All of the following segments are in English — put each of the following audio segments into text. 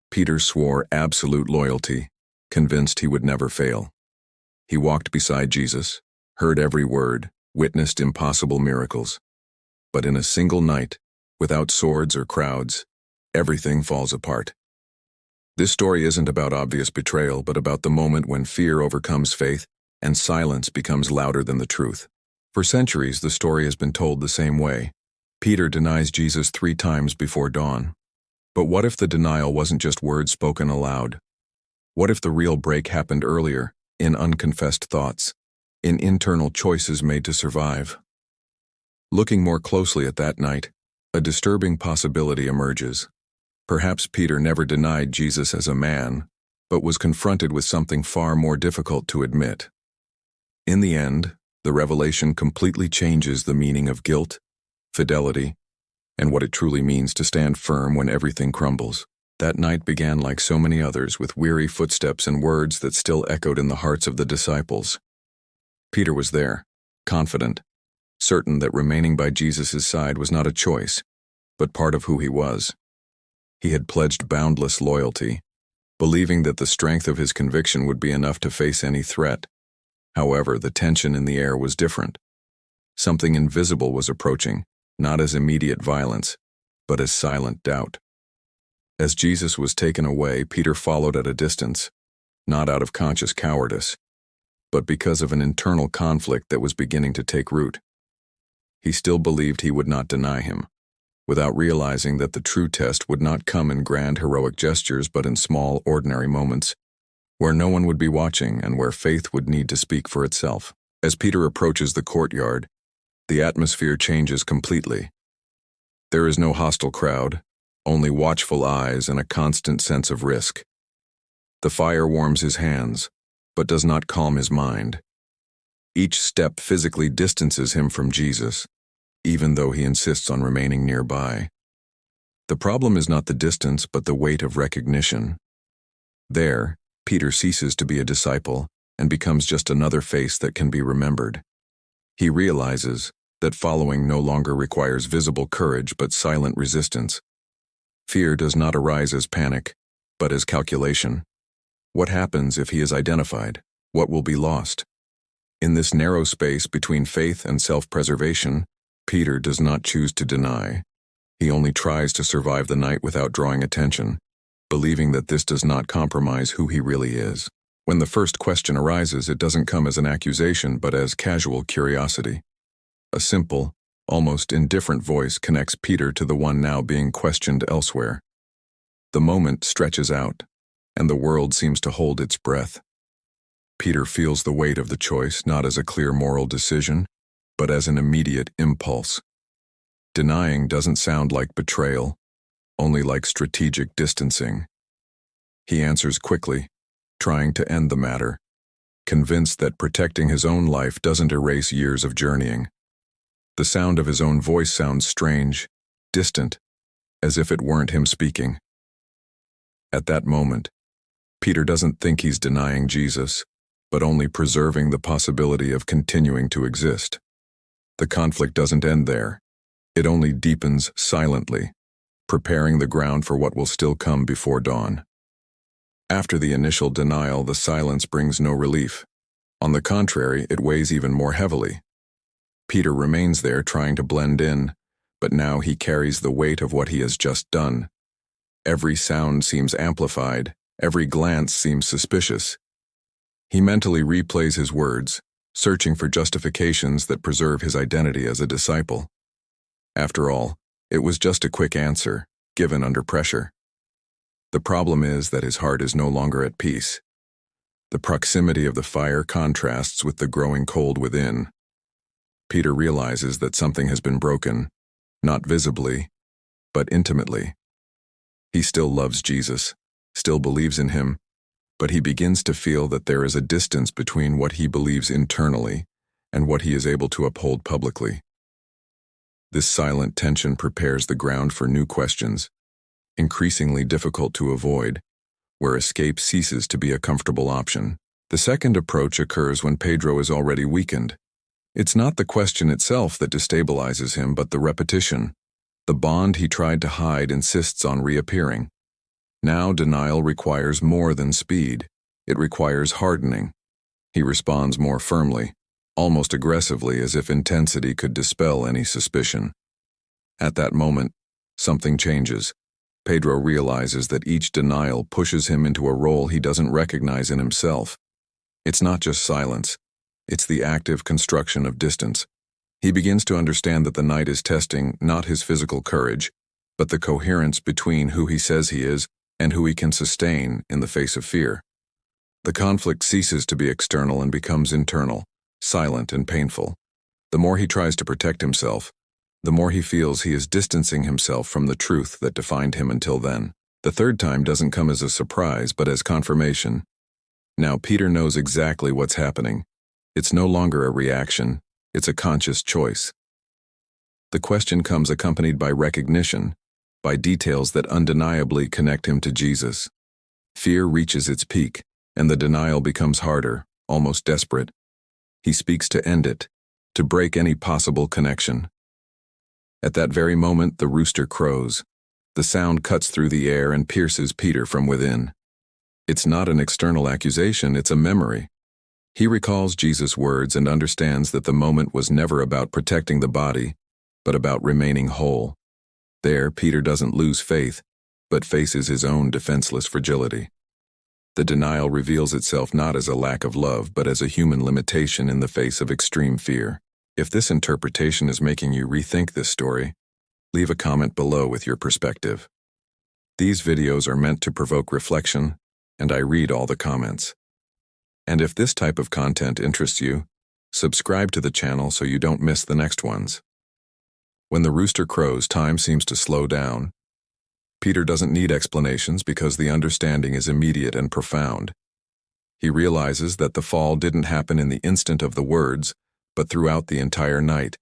Peter swore absolute loyalty, convinced he would never fail. He walked beside Jesus, heard every word, witnessed impossible miracles. But in a single night, without swords or crowds, everything falls apart. This story isn't about obvious betrayal, but about the moment when fear overcomes faith and silence becomes louder than the truth. For centuries, the story has been told the same way. Peter denies Jesus 3 times before dawn. But what if the denial wasn't just words spoken aloud? What if the real break happened earlier, in unconfessed thoughts, in internal choices made to survive? Looking more closely at that night, a disturbing possibility emerges. Perhaps Peter never denied Jesus as a man, but was confronted with something far more difficult to admit. In the end, the revelation completely changes the meaning of guilt, fidelity, and what it truly means to stand firm when everything crumbles. That night began like so many others, with weary footsteps and words that still echoed in the hearts of the disciples. Peter was there, confident, certain that remaining by Jesus' side was not a choice, but part of who he was. He had pledged boundless loyalty, believing that the strength of his conviction would be enough to face any threat. However, the tension in the air was different. Something invisible was approaching, not as immediate violence, but as silent doubt. As Jesus was taken away, Peter followed at a distance, not out of conscious cowardice, but because of an internal conflict that was beginning to take root. He still believed he would not deny him, without realizing that the true test would not come in grand heroic gestures but in small, ordinary moments, where no one would be watching and where faith would need to speak for itself. As Peter approaches the courtyard, the atmosphere changes completely. There is no hostile crowd, only watchful eyes and a constant sense of risk. The fire warms his hands, but does not calm his mind. Each step physically distances him from Jesus, even though he insists on remaining nearby. The problem is not the distance, but the weight of recognition. There, Peter ceases to be a disciple and becomes just another face that can be remembered. He realizes that following no longer requires visible courage but silent resistance. Fear does not arise as panic, but as calculation. What happens if he is identified? What will be lost? In this narrow space between faith and self-preservation, Peter does not choose to deny. He only tries to survive the night without drawing attention, believing that this does not compromise who he really is. When the first question arises, it doesn't come as an accusation but as casual curiosity. A simple, almost indifferent voice connects Peter to the one now being questioned elsewhere. The moment stretches out, and the world seems to hold its breath. Peter feels the weight of the choice not as a clear moral decision, but as an immediate impulse. Denying doesn't sound like betrayal, only like strategic distancing. He answers quickly, trying to end the matter, convinced that protecting his own life doesn't erase years of journeying. The sound of his own voice sounds strange, distant, as if it weren't him speaking. At that moment, Peter doesn't think he's denying Jesus, but only preserving the possibility of continuing to exist. The conflict doesn't end there. It only deepens silently, preparing the ground for what will still come before dawn. After the initial denial, the silence brings no relief. On the contrary, it weighs even more heavily. Peter remains there trying to blend in, but now he carries the weight of what he has just done. Every sound seems amplified, every glance seems suspicious. He mentally replays his words, searching for justifications that preserve his identity as a disciple. After all, it was just a quick answer, given under pressure. The problem is that his heart is no longer at peace. The proximity of the fire contrasts with the growing cold within. Peter realizes that something has been broken, not visibly, but intimately. He still loves Jesus, still believes in him, but he begins to feel that there is a distance between what he believes internally and what he is able to uphold publicly. This silent tension prepares the ground for new questions, increasingly difficult to avoid, where escape ceases to be a comfortable option. The second approach occurs when Pedro is already weakened. It's not the question itself that destabilizes him, but the repetition. The bond he tried to hide insists on reappearing. Now denial requires more than speed. It requires hardening. He responds more firmly, almost aggressively, as if intensity could dispel any suspicion. At that moment, something changes. Pedro realizes that each denial pushes him into a role he doesn't recognize in himself. It's not just silence. It's the active construction of distance. He begins to understand that the night is testing not his physical courage, but the coherence between who he says he is and who he can sustain in the face of fear. The conflict ceases to be external and becomes internal, silent and painful. The more he tries to protect himself, the more he feels he is distancing himself from the truth that defined him until then. The third time doesn't come as a surprise, but as confirmation. Now Peter knows exactly what's happening. It's no longer a reaction, it's a conscious choice. The question comes accompanied by recognition, by details that undeniably connect him to Jesus. Fear reaches its peak, and the denial becomes harder, almost desperate. He speaks to end it, to break any possible connection. At that very moment, the rooster crows. The sound cuts through the air and pierces Peter from within. It's not an external accusation, it's a memory. He recalls Jesus' words and understands that the moment was never about protecting the body, but about remaining whole. There, Peter doesn't lose faith, but faces his own defenseless fragility. The denial reveals itself not as a lack of love, but as a human limitation in the face of extreme fear. If this interpretation is making you rethink this story, leave a comment below with your perspective. These videos are meant to provoke reflection, and I read all the comments. And if this type of content interests you, subscribe to the channel so you don't miss the next ones. When the rooster crows, time seems to slow down. Peter doesn't need explanations because the understanding is immediate and profound. He realizes that the fall didn't happen in the instant of the words, but throughout the entire night,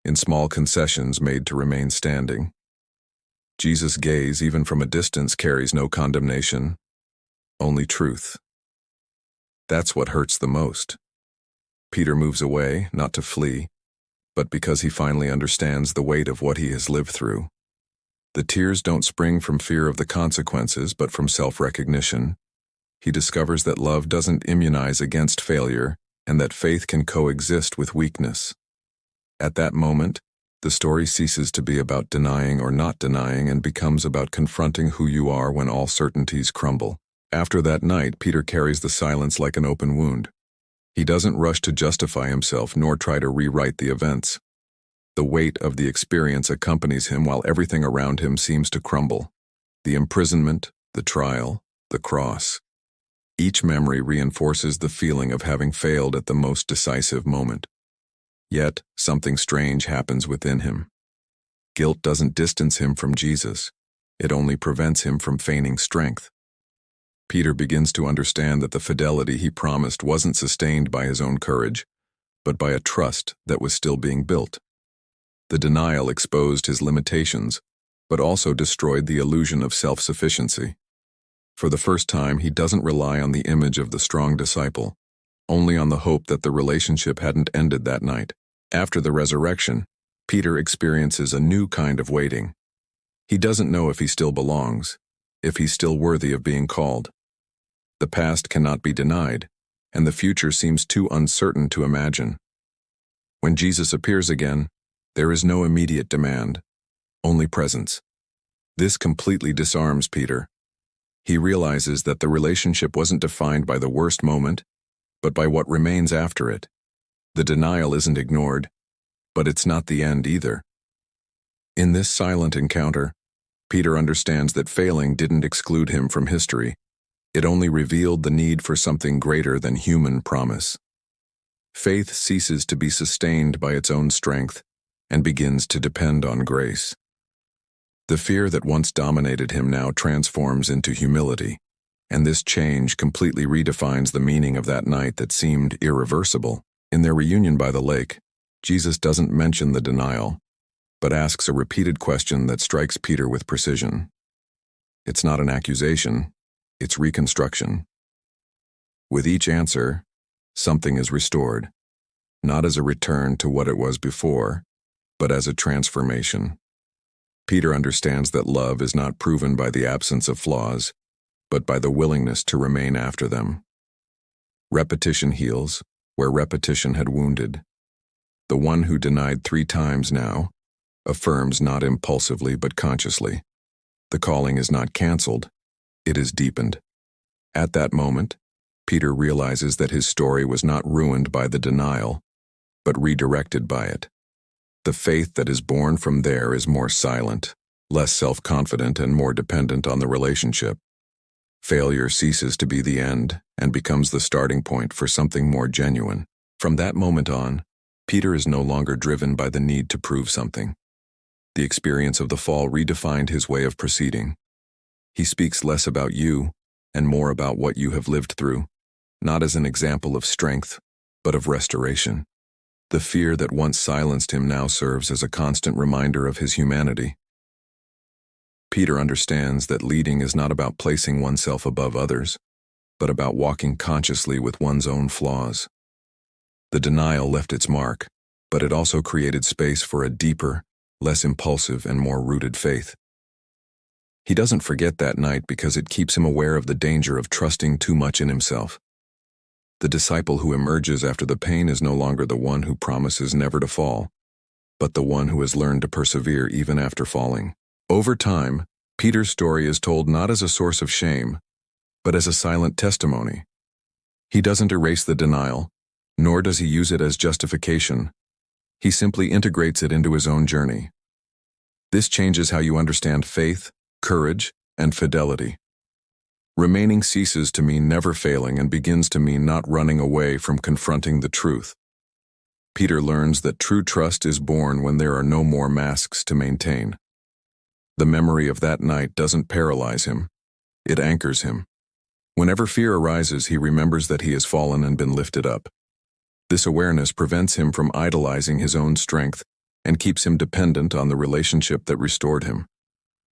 in small concessions made to remain standing. Jesus' gaze, even from a distance, carries no condemnation, only truth. That's what hurts the most. Peter moves away, not to flee, but because he finally understands the weight of what he has lived through. The tears don't spring from fear of the consequences, but from self-recognition. He discovers that love doesn't immunize against failure, and that faith can coexist with weakness. At that moment, the story ceases to be about denying or not denying and becomes about confronting who you are when all certainties crumble. After that night, Peter carries the silence like an open wound. He doesn't rush to justify himself nor try to rewrite the events. The weight of the experience accompanies him while everything around him seems to crumble. The imprisonment, the trial, the cross. Each memory reinforces the feeling of having failed at the most decisive moment. Yet, something strange happens within him. Guilt doesn't distance him from Jesus. It only prevents him from feigning strength. Peter begins to understand that the fidelity he promised wasn't sustained by his own courage, but by a trust that was still being built. The denial exposed his limitations, but also destroyed the illusion of self-sufficiency. For the first time, he doesn't rely on the image of the strong disciple, only on the hope that the relationship hadn't ended that night. After the resurrection, Peter experiences a new kind of waiting. He doesn't know if he still belongs, if he's still worthy of being called. The past cannot be denied, and the future seems too uncertain to imagine. When Jesus appears again, there is no immediate demand, only presence. This completely disarms Peter. He realizes that the relationship wasn't defined by the worst moment, but by what remains after it. The denial isn't ignored, but it's not the end either. In this silent encounter, Peter understands that failing didn't exclude him from history. It only revealed the need for something greater than human promise. Faith ceases to be sustained by its own strength and begins to depend on grace. The fear that once dominated him now transforms into humility, and this change completely redefines the meaning of that night that seemed irreversible. In their reunion by the lake, Jesus doesn't mention the denial, but asks a repeated question that strikes Peter with precision. It's not an accusation, it's reconstruction. With each answer, something is restored, not as a return to what it was before, but as a transformation. Peter understands that love is not proven by the absence of flaws, but by the willingness to remain after them. Repetition heals, where repetition had wounded. The one who denied 3 times now affirms not impulsively but consciously. The calling is not canceled, it is deepened. At that moment, Peter realizes that his story was not ruined by the denial, but redirected by it. The faith that is born from there is more silent, less self-confident, and more dependent on the relationship. Failure ceases to be the end and becomes the starting point for something more genuine. From that moment on, Peter is no longer driven by the need to prove something. The experience of the fall redefined his way of proceeding. He speaks less about you and more about what you have lived through, not as an example of strength, but of restoration. The fear that once silenced him now serves as a constant reminder of his humanity. Peter understands that leading is not about placing oneself above others, but about walking consciously with one's own flaws. The denial left its mark, but it also created space for a deeper, less impulsive, and more rooted faith. He doesn't forget that night because it keeps him aware of the danger of trusting too much in himself. The disciple who emerges after the pain is no longer the one who promises never to fall, but the one who has learned to persevere even after falling. Over time, Peter's story is told not as a source of shame, but as a silent testimony. He doesn't erase the denial, nor does he use it as justification. He simply integrates it into his own journey. This changes how you understand faith, courage, and fidelity. Remaining ceases to mean never failing and begins to mean not running away from confronting the truth. Peter learns that true trust is born when there are no more masks to maintain. The memory of that night doesn't paralyze him, it anchors him. Whenever fear arises, he remembers that he has fallen and been lifted up. This awareness prevents him from idolizing his own strength and keeps him dependent on the relationship that restored him.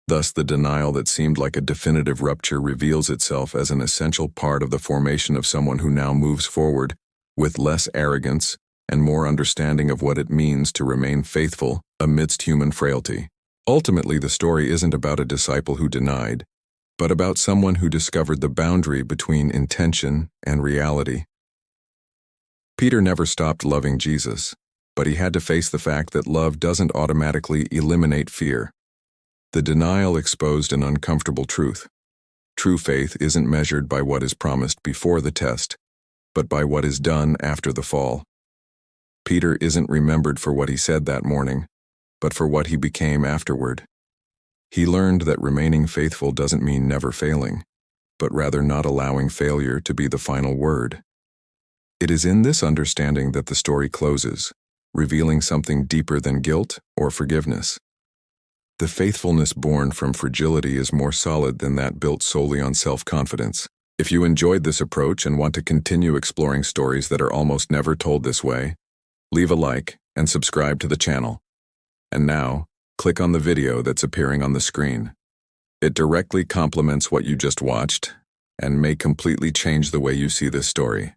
Thus, the denial that seemed like a definitive rupture reveals itself as an essential part of the formation of someone who now moves forward with less arrogance and more understanding of what it means to remain faithful amidst human frailty. Ultimately, the story isn't about a disciple who denied, but about someone who discovered the boundary between intention and reality. Peter never stopped loving Jesus, but he had to face the fact that love doesn't automatically eliminate fear. The denial exposed an uncomfortable truth. True faith isn't measured by what is promised before the test, but by what is done after the fall. Peter isn't remembered for what he said that morning, but for what he became afterward. He learned that remaining faithful doesn't mean never failing, but rather not allowing failure to be the final word. It is in this understanding that the story closes, revealing something deeper than guilt or forgiveness. The faithfulness born from fragility is more solid than that built solely on self-confidence. If you enjoyed this approach and want to continue exploring stories that are almost never told this way, leave a like and subscribe to the channel. And now, click on the video that's appearing on the screen. It directly complements what you just watched and may completely change the way you see this story.